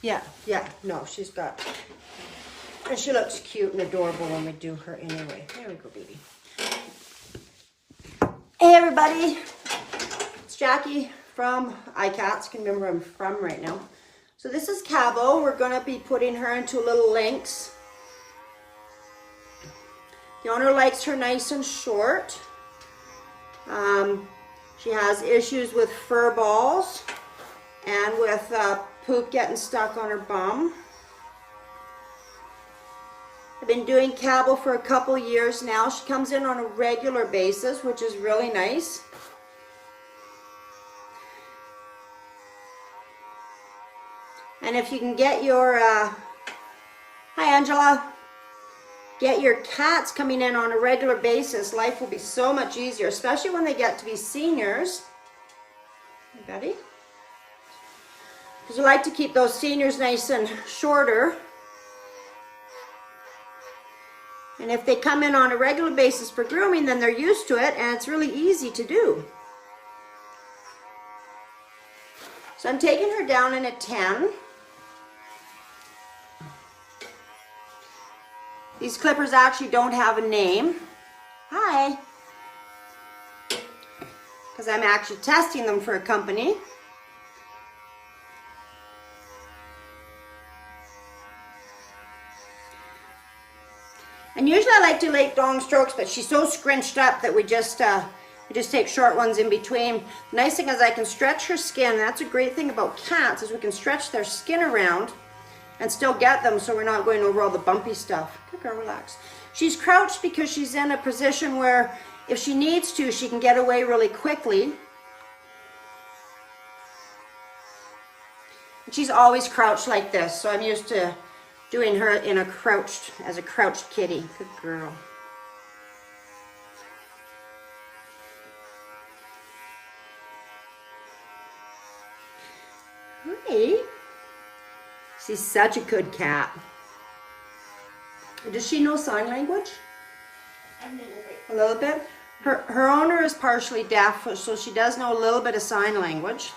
Yeah, no, she's got, and she looks cute and adorable when we do her anyway. There we go, baby. Hey, everybody. It's Jackie from iCats. Can remember where I'm from right now. So this is Cabo. We're going to be putting her into a little Lynx. The owner likes her nice and short. She has issues with fur balls and with poop getting stuck on her bum. I've been doing Cabo for a couple years now. She comes in on a regular basis, which is really nice. And if you can get your, hi Angela, get your cats coming in on a regular basis, life will be so much easier, especially when they get to be seniors. Hey, Betty. Because we like to keep those seniors nice and shorter. And if they come in on a regular basis for grooming, then they're used to it, and it's really easy to do. So I'm taking her down in a 10. These clippers actually don't have a name. Hi. Because I'm actually testing them for a company. And usually I like to take long strokes, but she's so scrunched up that we just take short ones in between. The nice thing is I can stretch her skin. That's a great thing about cats, is we can stretch their skin around and still get them, so we're not going over all the bumpy stuff. Good girl, relax. She's crouched because she's in a position where if she needs to, she can get away really quickly. And she's always crouched like this, so I'm used to doing her in a crouched, as a crouched kitty. Good girl. Hi. She's such a good cat. Does she know sign language? A little bit. A little bit? Her owner is partially deaf, so she does know a little bit of sign language.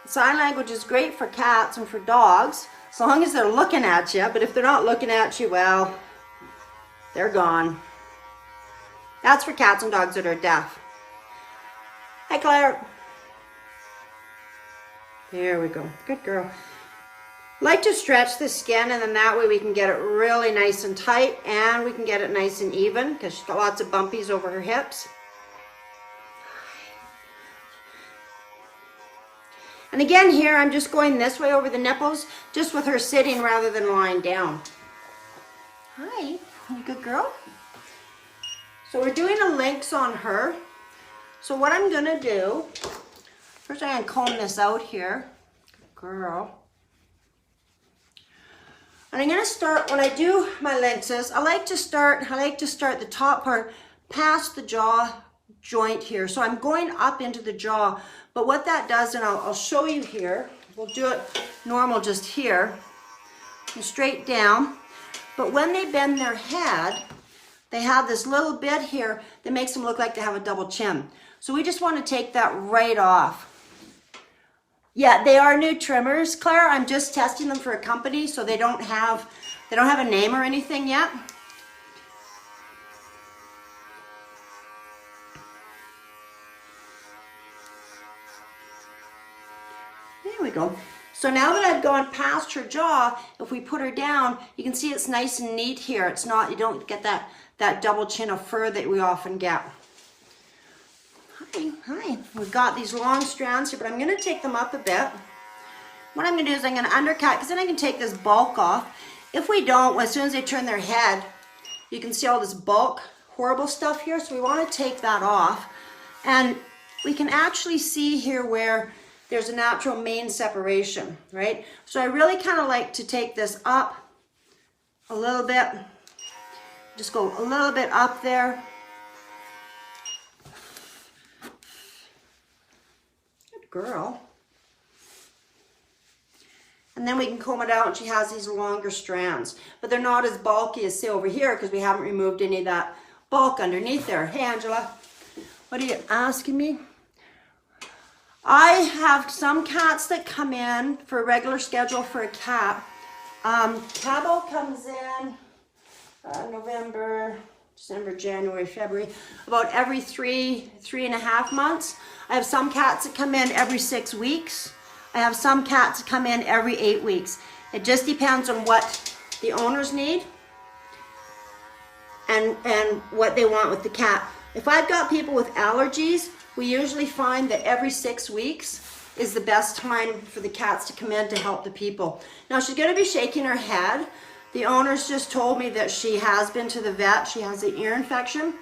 Sign language is great for cats and for dogs, as long as they're looking at you. But if they're not looking at you, well, they're gone. That's for cats and dogs that are deaf. Hi, Claire. There we go. Good girl. Like to stretch the skin, and then that way we can get it really nice and tight, and we can get it nice and even, because she's got lots of bumpies over her hips. And again here, I'm just going this way over the nipples, just with her sitting rather than lying down. Hi, you good girl? So we're doing a Lynx on her. So what I'm gonna do, first I'm gonna comb this out here. Good girl. And I'm gonna start, when I do my Lynxes, I like to start the top part past the jaw joint here. So I'm going up into the jaw, but what that does, and I'll show you here, we'll do it normal just here, and straight down, but when they bend their head, they have this little bit here that makes them look like they have a double chin. So we just want to take that right off. Yeah, they are new trimmers, Claire. I'm just testing them for a company, so they don't have a name or anything yet. There we go. So now that I've gone past her jaw, if we put her down, you can see it's nice and neat here. It's not, you don't get that double chin of fur that we often get. Hi. We've got these long strands here, but I'm going to take them up a bit. What I'm going to do is I'm going to undercut, because then I can take this bulk off. If we don't, as soon as they turn their head, you can see all this bulk, horrible stuff here. So we want to take that off. And we can actually see here where there's a natural mane separation, right? So I really kind of like to take this up a little bit. Just go a little bit up there. Good girl. And then we can comb it out, and she has these longer strands. But they're not as bulky as, say, over here, because we haven't removed any of that bulk underneath there. Hey, Angela, what are you asking me? I have some cats that come in for a regular schedule for a cat. Cabo comes in November, December, January, February, about every 3.5 months. I have some cats that come in every 6 weeks. I have some cats that come in every 8 weeks. It just depends on what the owners need and what they want with the cat. If I've got people with allergies, we usually find that every 6 weeks is the best time for the cats to come in to help the people. Now she's going to be shaking her head. The owners just told me that she has been to the vet. She has an ear infection.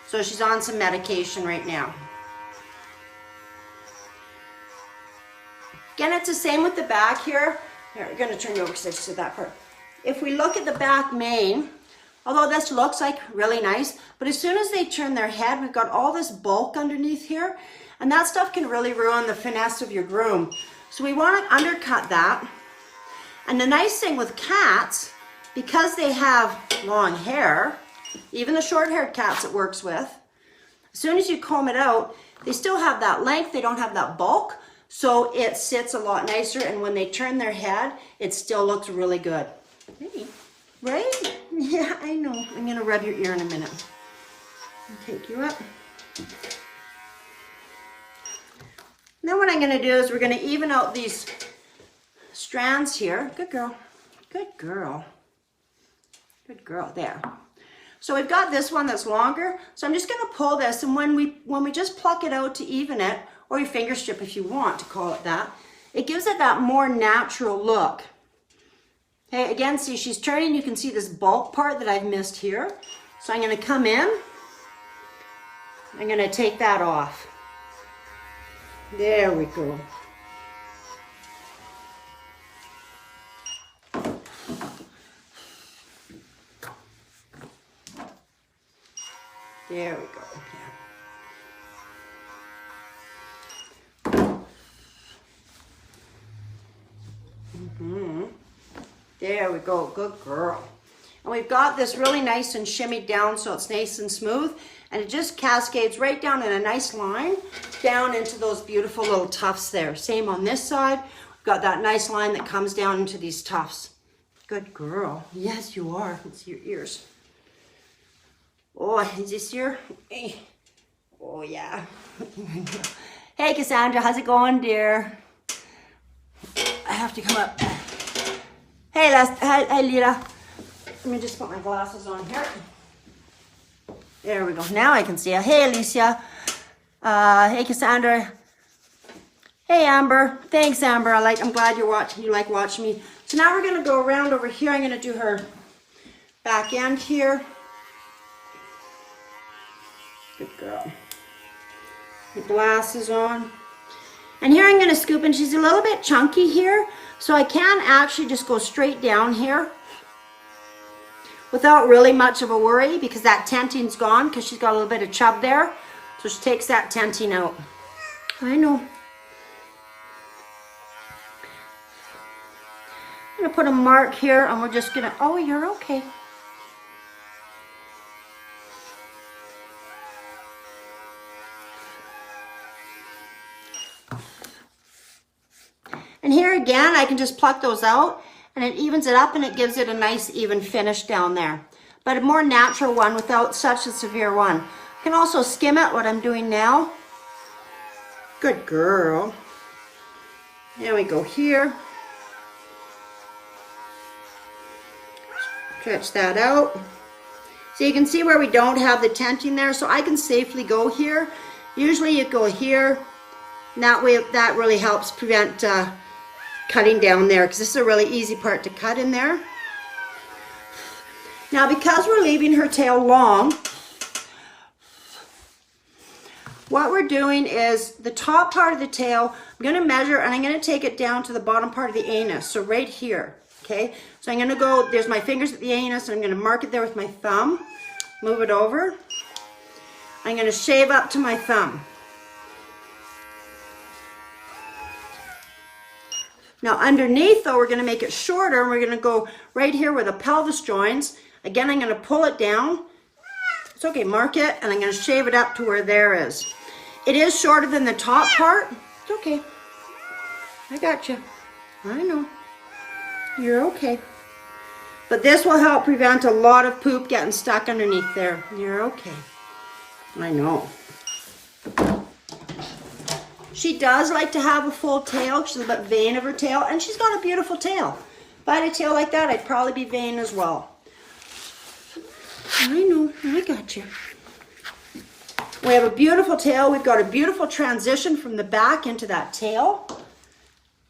So she's on some medication right now. Again, it's the same with the back here. Here, we're going to turn you over because I just did that part. If we look at the back mane, although this looks like really nice, but as soon as they turn their head, we've got all this bulk underneath here, and that stuff can really ruin the finesse of your groom. So we want to undercut that. And the nice thing with cats, because they have long hair, even the short-haired cats it works with, as soon as you comb it out, they still have that length, they don't have that bulk, so it sits a lot nicer, and when they turn their head, it still looks really good. Hey, right? Yeah, I know. I'm going to rub your ear in a minute. I'll take you up. Now what I'm going to do is we're going to even out these strands here. Good girl. Good girl. Good girl. There. So we've got this one that's longer. So I'm just going to pull this, and when we just pluck it out to even it, or your finger strip if you want to call it that, it gives it that more natural look. Okay, again, see she's turning, you can see this bulk part that I've missed here. So I'm going to come in, I'm going to take that off. There we go. There we go. There we go, good girl. And we've got this really nice and shimmied down so it's nice and smooth, and it just cascades right down in a nice line down into those beautiful little tufts there. Same on this side, we've got that nice line that comes down into these tufts. Good girl. Yes, you are. Let's see your ears. Oh, is this your... Oh, yeah. Hey, Cassandra, how's it going, dear? I have to come up. Hey, hi, Lila. Let me just put my glasses on here. There we go. Now I can see you. Hey, Alicia. Hey, Cassandra. Hey, Amber. Thanks, Amber. I'm glad you like watching me. So now we're going to go around over here. I'm going to do her back end here. Good girl. The glasses on. And here I'm going to scoop, and she's a little bit chunky here, so I can actually just go straight down here without really much of a worry, because that tenting's gone because she's got a little bit of chub there. So she takes that tenting out. I know. I'm going to put a mark here, and we're just going to, oh, you're okay. And here again, I can just pluck those out, and it evens it up, and it gives it a nice even finish down there. But a more natural one without such a severe one. I can also skim it, what I'm doing now. Good girl. There we go here. Stretch that out. So you can see where we don't have the tenting there, so I can safely go here. Usually you go here, and that way that really helps prevent cutting down there, because this is a really easy part to cut in there. Now, because we're leaving her tail long, what we're doing is the top part of the tail, I'm going to measure, and I'm going to take it down to the bottom part of the anus, so right here, okay? So I'm going to go, there's my fingers at the anus, and I'm going to mark it there with my thumb, move it over. I'm going to shave up to my thumb. Now underneath though, we're going to make it shorter, and we're going to go right here where the pelvis joins. Again, I'm going to pull it down. It's okay, mark it, and I'm going to shave it up to where there is. It is shorter than the top part. It's okay. I got you. I know. You're okay. But this will help prevent a lot of poop getting stuck underneath there. You're okay. I know. She does like to have a full tail. She's a bit vain of her tail, and she's got a beautiful tail. If I had a tail like that, I'd probably be vain as well. I know, I got you. We have a beautiful tail. We've got a beautiful transition from the back into that tail.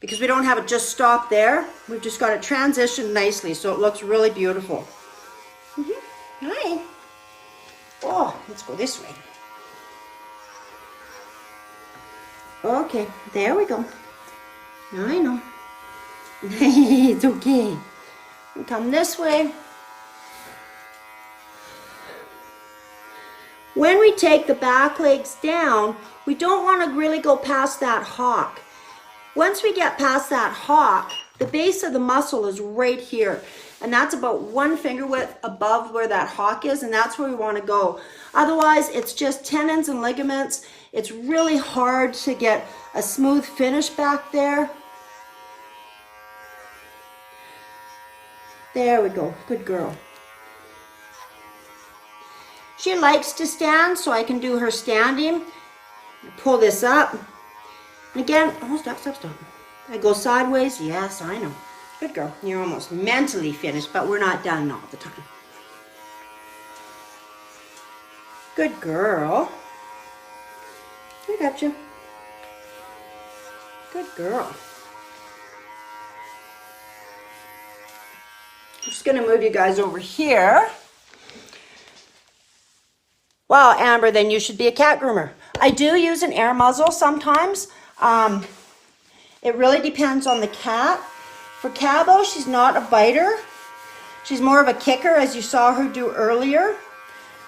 Because we don't have it just stop there. We've just got it transitioned nicely, so it looks really beautiful. Hi. Oh, let's go this way. Okay, there we go. I know. It's okay. We come this way. When we take the back legs down, we don't want to really go past that hock. Once we get past that hock, the base of the muscle is right here. And that's about 1 finger width above where that hock is, and that's where we want to go. Otherwise, it's just tendons and ligaments. It's really hard to get a smooth finish back there. There we go. Good girl. She likes to stand, so I can do her standing. Pull this up. And again, oh, stop. I go sideways. Yes, I know. Good girl. You're almost mentally finished, but we're not done all the time. Good girl. I got you. Good girl. I'm just going to move you guys over here. Wow, Amber, then you should be a cat groomer. I do use an air muzzle sometimes. It really depends on the cat. For Cabo, she's not a biter. She's more of a kicker, as you saw her do earlier.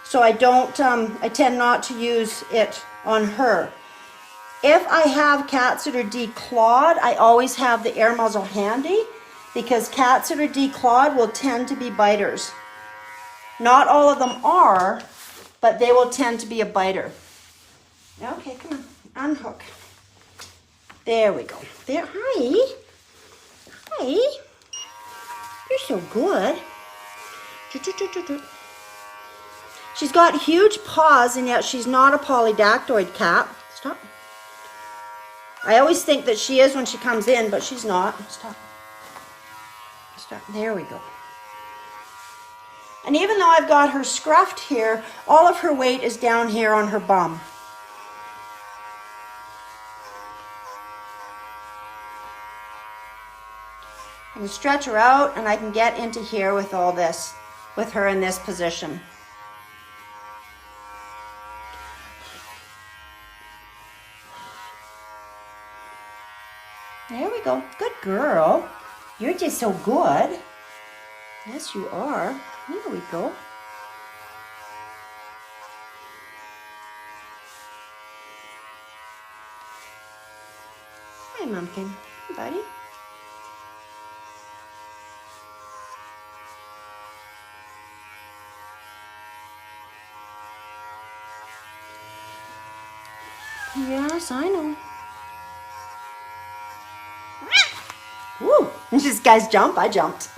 So I tend not to use it on her. If I have cats that are declawed, I always have the air muzzle handy, because cats that are declawed will tend to be biters. Not all of them are, but they will tend to be a biter. Okay, come on, unhook. There we go. There, hi. Hi. You're so good. She's got huge paws, and yet she's not a polydactyloid cat. Stop. I always think that she is when she comes in, but she's not. Stop. Stop. There we go. And even though I've got her scruffed here, all of her weight is down here on her bum. I can stretch her out, and I can get into here with all this, with her in this position. There we go. Good girl. You're just so good. Yes, you are. There we go. Hi, Mumpkin. Hey, buddy. Yes, I know. Woo! These guys jump, I jumped.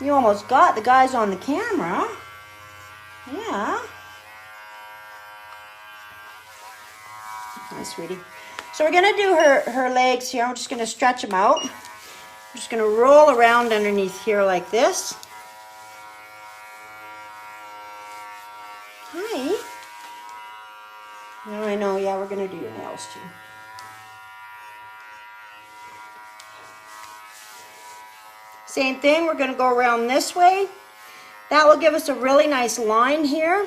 You almost got the guys on the camera. Yeah. Hi, sweetie. So we're going to do her legs here. I'm just going to stretch them out. I'm just going to roll around underneath here like this. Hi. I know, yeah, we're going to do your nails too. Same thing, we're going to go around this way. That will give us a really nice line here.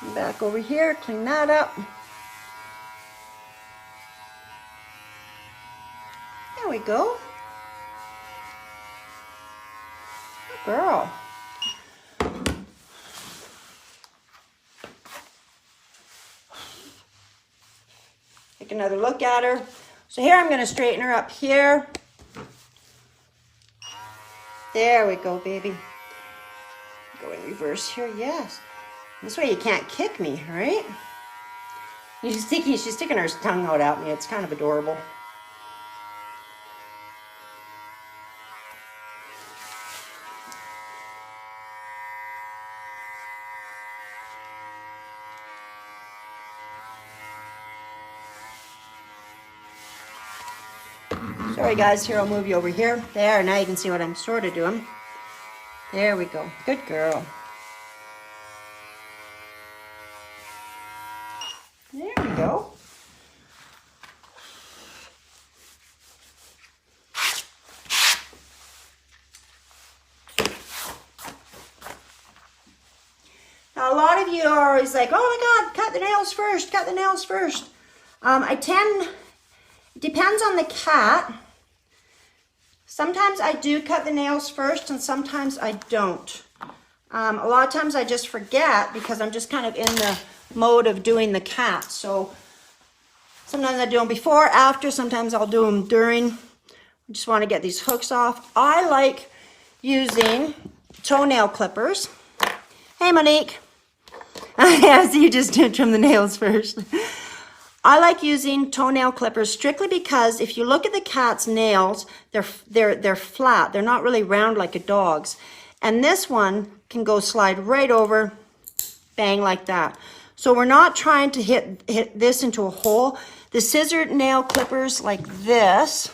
And back over here, clean that up. There we go. Good girl. take another look at her. So here I'm going to straighten her up here. There we go, baby. Go in reverse here, yes. This way you can't kick me, right? She's sticking her tongue out at me. It's kind of adorable. Sorry guys, here I'll move you over here. There, now you can see what I'm sort of doing. There we go. Good girl. There we go. Now a lot of you are always like, oh my God, cut the nails first, cut the nails first. It depends on the cat. Sometimes I do cut the nails first and sometimes I don't. A lot of times I just forget because I'm just kind of in the mode of doing the cat. So sometimes I do them before, after, sometimes I'll do them during. I just want to get these hooks off. I like using toenail clippers. Hey Monique. Yeah, so you just trim the nails first. I like using toenail clippers strictly because if you look at the cat's nails, they're flat. They're not really round like a dog's. And this one can go slide right over, bang, like that. So we're not trying to hit this into a hole. The scissor nail clippers like this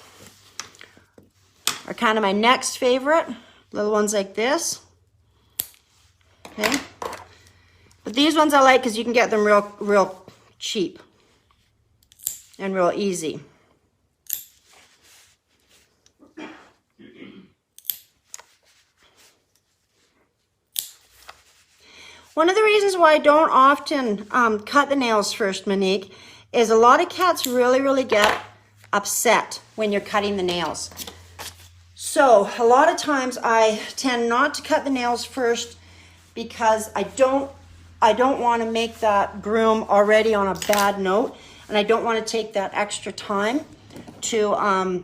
are kind of my next favorite. Little ones like this. Okay. But these ones I like because you can get them real cheap and real easy. One of the reasons why I don't often cut the nails first, Monique, is a lot of cats really get upset when you're cutting the nails. So a lot of times I tend not to cut the nails first because I don't want to make that groom already on a bad note, and I don't want to take that extra time to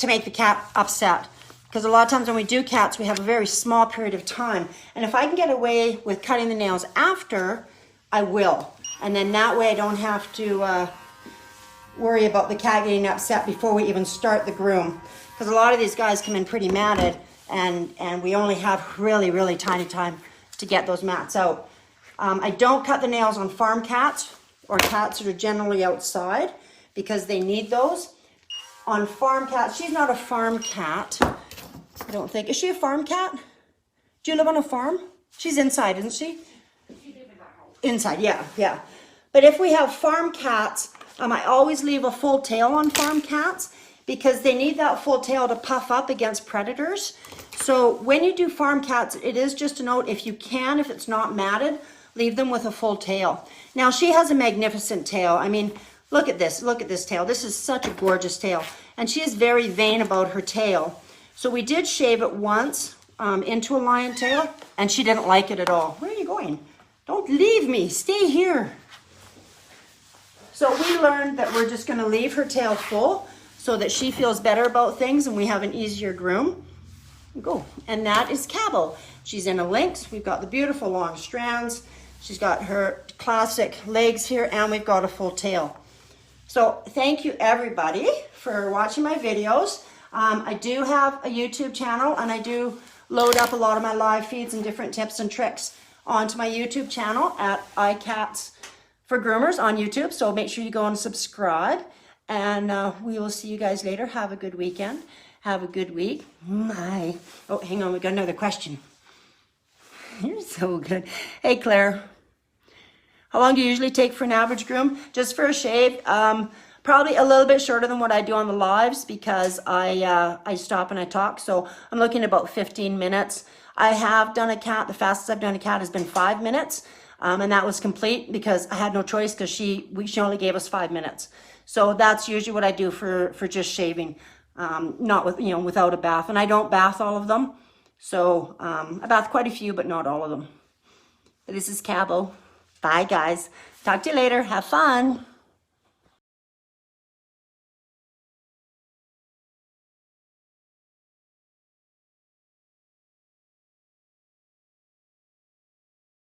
make the cat upset. Because a lot of times when we do cats, we have a very small period of time. And if I can get away with cutting the nails after, I will. And then that way I don't have to worry about the cat getting upset before we even start the groom. Because a lot of these guys come in pretty matted, and we only have really tiny time to get those mats out. I don't cut the nails on farm cats or cats that are generally outside because they need those. On farm cats, she's not a farm cat. I don't think. Is she a farm cat? Do you live on a farm? She's inside, isn't she? Inside, yeah. But if we have farm cats, I always leave a full tail on farm cats because they need that full tail to puff up against predators. So when you do farm cats, it is just a note, if you can, if it's not matted, leave them with a full tail. Now she has a magnificent tail. I mean, look at this tail. This is such a gorgeous tail. And she is very vain about her tail. So we did shave it once into a lion tail, and she didn't like it at all. Where are you going? Don't leave me, stay here. So we learned that we're just gonna leave her tail full so that she feels better about things and we have an easier groom. Go. And that is Cabo. She's in a lynx. We've got the beautiful long strands. She's got her classic legs here, and we've got a full tail. So thank you everybody for watching my videos. I do have a YouTube channel, and I do load up a lot of my live feeds and different tips and tricks onto my YouTube channel at iCats for Groomers on YouTube. So make sure you go and subscribe, and we will see you guys later. Have a good weekend. Have a good week. Bye. Oh, hang on. We got another question. You're so good. Hey, Claire. How long do you usually take for an average groom? Just for a shave? Probably a little bit shorter than what I do on the lives because I stop and I talk. So I'm looking at about 15 minutes. I have done a cat. The fastest I've done a cat has been 5 minutes. And that was complete because I had no choice because she only gave us 5 minutes. So that's usually what I do for just shaving. Not with, without a bath. And I don't bath all of them. So I bath quite a few, but not all of them. This is Cabo. Bye, guys. Talk to you later. Have fun.